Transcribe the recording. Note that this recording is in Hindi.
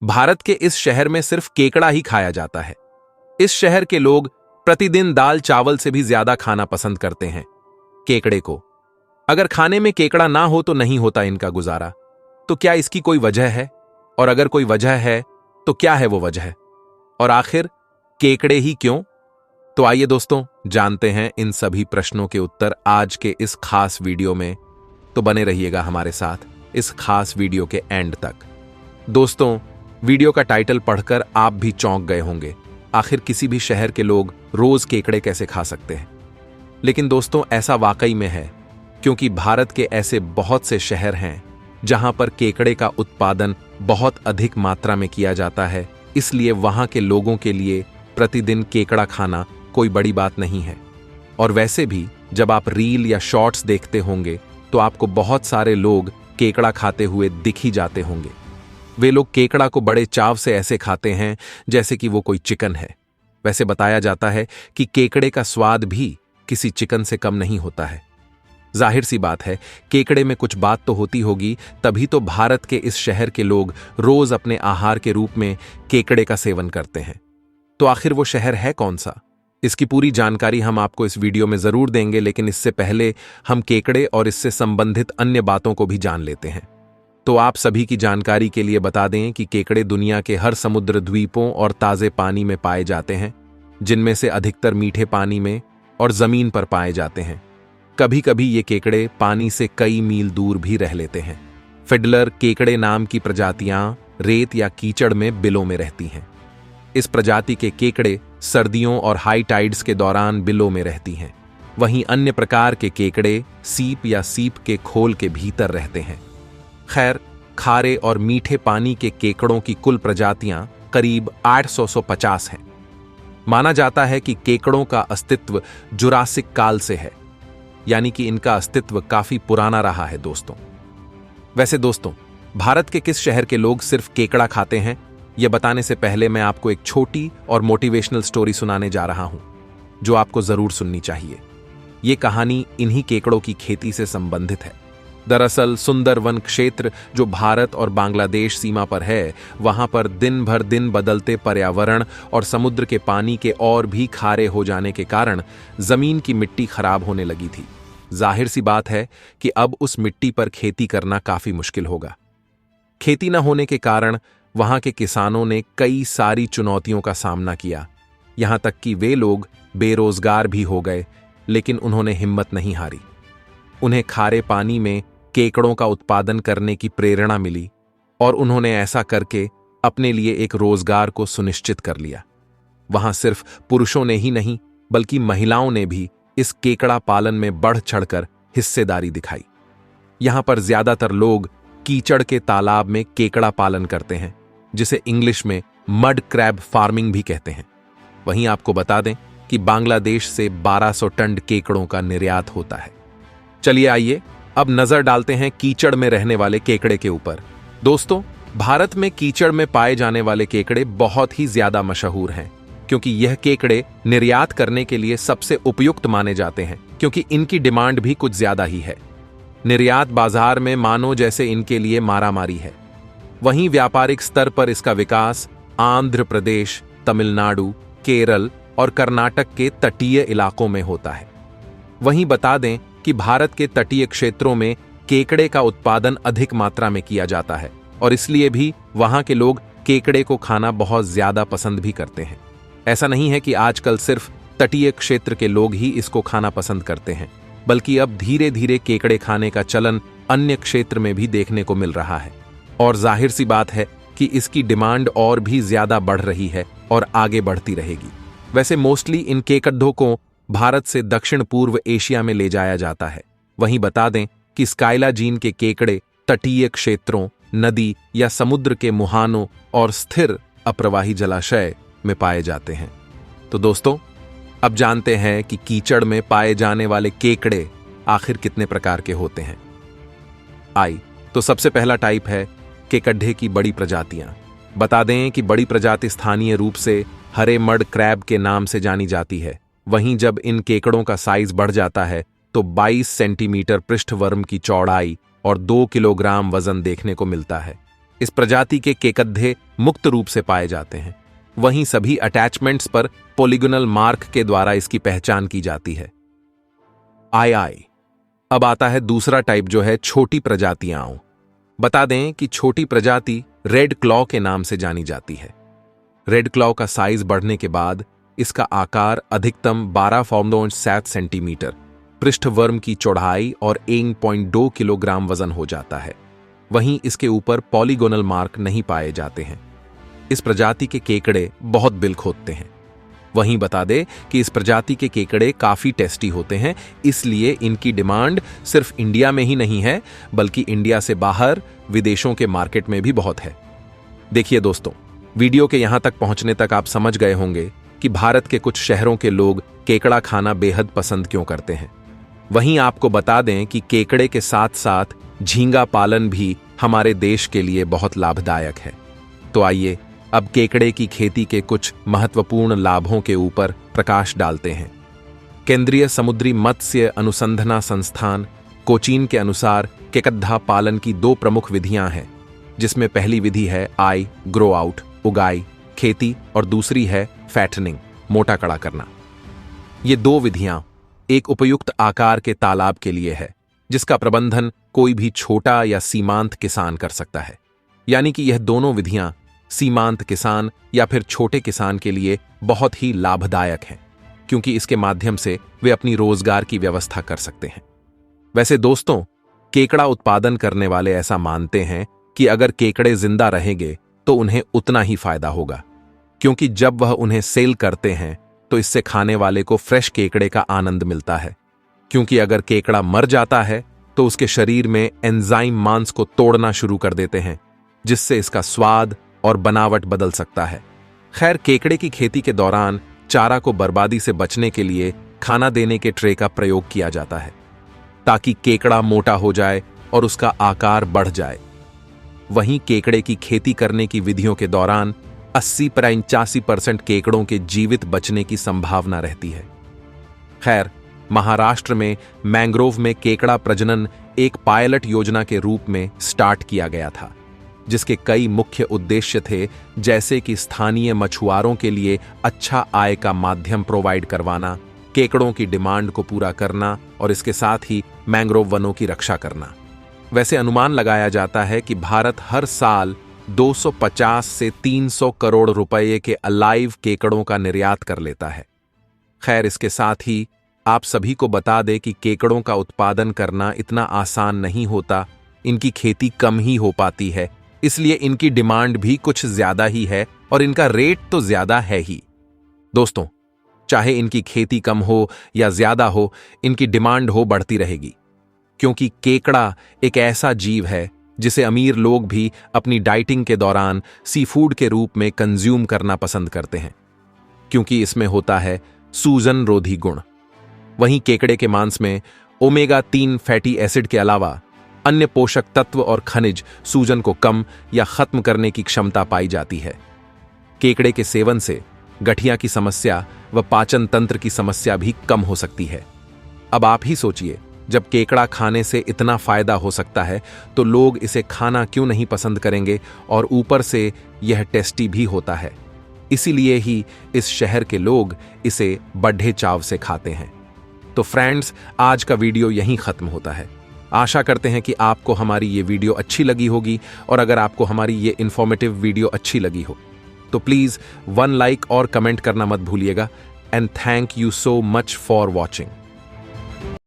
भारत के इस शहर में सिर्फ केकड़ा ही खाया जाता है। इस शहर के लोग प्रतिदिन दाल चावल से भी ज्यादा खाना पसंद करते हैं केकड़े को। अगर खाने में केकड़ा ना हो तो नहीं होता इनका गुजारा। तो क्या इसकी कोई वजह है? और अगर कोई वजह है तो क्या है वो वजह? और आखिर केकड़े ही क्यों? तो आइए दोस्तों, जानते हैं इन सभी प्रश्नों के उत्तर आज के इस खास वीडियो में। तो बने रहिएगा हमारे साथ इस खास वीडियो के एंड तक। दोस्तों, वीडियो का टाइटल पढ़कर आप भी चौंक गए होंगे। आखिर किसी भी शहर के लोग रोज केकड़े कैसे खा सकते हैं? लेकिन दोस्तों, ऐसा वाकई में है, क्योंकि भारत के ऐसे बहुत से शहर हैं जहां पर केकड़े का उत्पादन बहुत अधिक मात्रा में किया जाता है। इसलिए वहां के लोगों के लिए प्रतिदिन केकड़ा खाना कोई बड़ी बात नहीं है। और वैसे भी जब आप रील या शॉर्ट्स देखते होंगे तो आपको बहुत सारे लोग केकड़ा खाते हुए दिख ही जाते होंगे। वे लोग केकड़ा को बड़े चाव से ऐसे खाते हैं जैसे कि वो कोई चिकन है। वैसे बताया जाता है कि केकड़े का स्वाद भी किसी चिकन से कम नहीं होता है। जाहिर सी बात है, केकड़े में कुछ बात तो होती होगी, तभी तो भारत के इस शहर के लोग रोज अपने आहार के रूप में केकड़े का सेवन करते हैं। तो आखिर वो शहर है कौन सा? इसकी पूरी जानकारी हम आपको इस वीडियो में जरूर देंगे, लेकिन इससे पहले हम केकड़े और इससे संबंधित अन्य बातों को भी जान लेते हैं। तो आप सभी की जानकारी के लिए बता दें कि केकड़े दुनिया के हर समुद्र द्वीपों और ताजे पानी में पाए जाते हैं, जिनमें से अधिकतर मीठे पानी में और जमीन पर पाए जाते हैं। कभी कभी ये केकड़े पानी से कई मील दूर भी रह लेते हैं। फिडलर केकड़े नाम की प्रजातियां रेत या कीचड़ में बिलों में रहती हैं। इस प्रजाति के केकड़े सर्दियों और हाई टाइड्स के दौरान बिलों में रहती हैं। वहीं अन्य प्रकार के केकड़े सीप या सीप के खोल के भीतर रहते हैं। खैर, खारे और मीठे पानी के केकड़ों की कुल प्रजातियां करीब 850 हैं। माना जाता है कि केकड़ों का अस्तित्व जुरासिक काल से है, यानी कि इनका अस्तित्व काफी पुराना रहा है दोस्तों। वैसे दोस्तों, भारत के किस शहर के लोग सिर्फ केकड़ा खाते हैं, यह बताने से पहले मैं आपको एक छोटी और मोटिवेशनल स्टोरी सुनाने जा रहा हूं, जो आपको जरूर सुननी चाहिए। यह कहानी इन्हीं केकड़ों की खेती से संबंधित है। दरअसल सुंदरवन क्षेत्र, जो भारत और बांग्लादेश सीमा पर है, वहां पर दिन भर दिन बदलते पर्यावरण और समुद्र के पानी के और भी खारे हो जाने के कारण जमीन की मिट्टी खराब होने लगी थी। जाहिर सी बात है कि अब उस मिट्टी पर खेती करना काफी मुश्किल होगा। खेती न होने के कारण वहां के किसानों ने कई सारी चुनौतियों का सामना किया। यहां तक कि वे लोग बेरोजगार भी हो गए, लेकिन उन्होंने हिम्मत नहीं हारी। उन्हें खारे पानी में केकड़ों का उत्पादन करने की प्रेरणा मिली और उन्होंने ऐसा करके अपने लिए एक रोजगार को सुनिश्चित कर लिया। वहां सिर्फ पुरुषों ने ही नहीं, बल्कि महिलाओं ने भी इस केकड़ा पालन में बढ़ चढ़कर हिस्सेदारी दिखाई। यहां पर ज्यादातर लोग कीचड़ के तालाब में केकड़ा पालन करते हैं, जिसे इंग्लिश में मड क्रैब फार्मिंग भी कहते हैं। वहीं आपको बता दें कि बांग्लादेश से 1200 टन केकड़ों का निर्यात होता है। चलिए आइए अब नजर डालते हैं कीचड़ में रहने वाले केकड़े के ऊपर। दोस्तों, भारत में कीचड़ में पाए जाने वाले केकड़े बहुत ही ज्यादा मशहूर हैं, क्योंकि यह केकड़े निर्यात करने के लिए सबसे उपयुक्त माने जाते हैं, क्योंकि इनकी डिमांड भी कुछ ज्यादा ही है। निर्यात बाजार में मानो जैसे इनके लिए मारामारी है। वहीं व्यापारिक स्तर पर इसका विकास आंध्र प्रदेश, तमिलनाडु, केरल और कर्नाटक के तटीय इलाकों में होता है। वहीं बता दें कि भारत के तटीय क्षेत्रों में केकड़े का उत्पादन अधिक मात्रा में किया जाता है और इसलिए भी वहां के लोग केकड़े को खाना बहुत ज्यादा पसंद भी करते हैं। ऐसा नहीं है कि आजकल सिर्फ तटीय क्षेत्र के लोग ही इसको खाना पसंद करते हैं, बल्कि अब धीरे धीरे केकड़े खाने का चलन अन्य क्षेत्र में भी देखने को मिल रहा है। और जाहिर सी बात है कि इसकी डिमांड और भी ज्यादा बढ़ रही है और आगे बढ़ती रहेगी। वैसे मोस्टली इन केकड़ों को भारत से दक्षिण पूर्व एशिया में ले जाया जाता है। वहीं बता दें कि स्काइला जीन के केकड़े तटीय क्षेत्रों, नदी या समुद्र के मुहानों और स्थिर अप्रवाही जलाशय में पाए जाते हैं। तो दोस्तों, अब जानते हैं कि कीचड़ में पाए जाने वाले केकड़े आखिर कितने प्रकार के होते हैं। तो सबसे पहला टाइप है केकड़े की बड़ी प्रजातियां। बता दें कि बड़ी प्रजाति स्थानीय रूप से हरे मड क्रैब के नाम से जानी जाती है। वहीं जब इन केकड़ों का साइज बढ़ जाता है तो 22 सेंटीमीटर पृष्ठवर्म की चौड़ाई और 2 किलोग्राम वजन देखने को मिलता है। इस प्रजाति के केकद्दे मुक्त रूप से पाए जाते हैं। वहीं सभी अटैचमेंट्स पर पॉलीगोनल मार्क के द्वारा इसकी पहचान की जाती है। आई अब आता है दूसरा टाइप, जो है छोटी प्रजातियां। बता दें कि छोटी प्रजाति रेड क्लॉ के नाम से जानी जाती है। रेड क्लॉ का साइज बढ़ने के बाद इसका आकार अधिकतम 12.7 सेंटीमीटर, पृष्ठवर्म की चौड़ाई और 1.2 किलोग्राम वजन हो जाता है। वहीं इसके ऊपर पॉलीगोनल मार्क नहीं पाए जाते हैं। इस प्रजाति के केकड़े बहुत बिल खोदते हैं। वहीं बता दे कि इस प्रजाति के केकड़े काफी टेस्टी होते हैं, इसलिए इनकी डिमांड सिर्फ इंडिया में ही नहीं है, बल्कि इंडिया से बाहर विदेशों के मार्केट में भी बहुत है। देखिए दोस्तों, वीडियो के यहां तक पहुंचने तक आप समझ गए होंगे कि भारत के कुछ शहरों के लोग केकड़ा खाना बेहद पसंद क्यों करते हैं। वहीं आपको बता दें कि केकड़े के साथ साथ झींगा पालन भी हमारे देश के लिए बहुत लाभदायक है। तो आइए अब केकड़े की खेती के कुछ महत्वपूर्ण लाभों के ऊपर प्रकाश डालते हैं। केंद्रीय समुद्री मत्स्य अनुसंधान संस्थान कोचीन के अनुसार केकद्दा पालन की 2 प्रमुख विधियां हैं, जिसमें पहली विधि है ग्रो आउट, उगाई, खेती, और दूसरी है फैटनिंग, मोटा कड़ा करना। ये 2 विधियां एक उपयुक्त आकार के तालाब के लिए है, जिसका प्रबंधन कोई भी छोटा या सीमांत किसान कर सकता है। यानी कि यह दोनों विधियां सीमांत किसान या फिर छोटे किसान के लिए बहुत ही लाभदायक हैं, क्योंकि इसके माध्यम से वे अपनी रोजगार की व्यवस्था कर सकते हैं। वैसे दोस्तों, केकड़ा उत्पादन करने वाले ऐसा मानते हैं कि अगर केकड़े जिंदा रहेंगे तो उन्हें उतना ही फायदा होगा, क्योंकि जब वह उन्हें सेल करते हैं तो इससे खाने वाले को फ्रेश केकड़े का आनंद मिलता है। क्योंकि अगर केकड़ा मर जाता है तो उसके शरीर में एंजाइम मांस को तोड़ना शुरू कर देते हैं, जिससे इसका स्वाद और बनावट बदल सकता है। खैर, केकड़े की खेती के दौरान चारा को बर्बादी से बचने के लिए खाना देने के ट्रे का प्रयोग किया जाता है, ताकि केकड़ा मोटा हो जाए और उसका आकार बढ़ जाए। वहीं केकड़े की खेती करने की विधियों के दौरान 80-85% केकड़ों के जीवित बचने की संभावना रहती है। खैर, महाराष्ट्र में मैंग्रोव में केकड़ा प्रजनन एक पायलट योजना के रूप में स्टार्ट किया गया था, जिसके कई मुख्य उद्देश्य थे, जैसे कि स्थानीय मछुआरों के लिए अच्छा आय का माध्यम प्रोवाइड करवाना, केकड़ों की डिमांड को पूरा करना और इसके साथ ही मैंग्रोव वनों की रक्षा करना। वैसे अनुमान लगाया जाता है कि भारत हर साल 250 से 300 करोड़ रुपए के अलाइव केकड़ों का निर्यात कर लेता है। खैर, इसके साथ ही आप सभी को बता दें कि केकड़ों का उत्पादन करना इतना आसान नहीं होता, इनकी खेती कम ही हो पाती है, इसलिए इनकी डिमांड भी कुछ ज्यादा ही है और इनका रेट तो ज्यादा है ही। दोस्तों, चाहे इनकी खेती कम हो या ज्यादा हो, इनकी डिमांड हो बढ़ती रहेगी, क्योंकि केकड़ा एक ऐसा जीव है जिसे अमीर लोग भी अपनी डाइटिंग के दौरान सी फूड के रूप में कंज्यूम करना पसंद करते हैं, क्योंकि इसमें होता है सूजन रोधी गुण। वहीं केकड़े के मांस में ओमेगा 3 फैटी एसिड के अलावा अन्य पोषक तत्व और खनिज सूजन को कम या खत्म करने की क्षमता पाई जाती है। केकड़े के सेवन से गठिया की समस्या व पाचन तंत्र की समस्या भी कम हो सकती है। अब आप ही सोचिए, जब केकड़ा खाने से इतना फायदा हो सकता है तो लोग इसे खाना क्यों नहीं पसंद करेंगे, और ऊपर से यह टेस्टी भी होता है। इसीलिए ही इस शहर के लोग इसे बड़े चाव से खाते हैं। तो फ्रेंड्स, आज का वीडियो यहीं खत्म होता है। आशा करते हैं कि आपको हमारी ये वीडियो अच्छी लगी होगी, और अगर आपको हमारी ये इन्फॉर्मेटिव वीडियो अच्छी लगी हो तो प्लीज 1 लाइक और कमेंट करना मत भूलिएगा। And thank you so much for watching.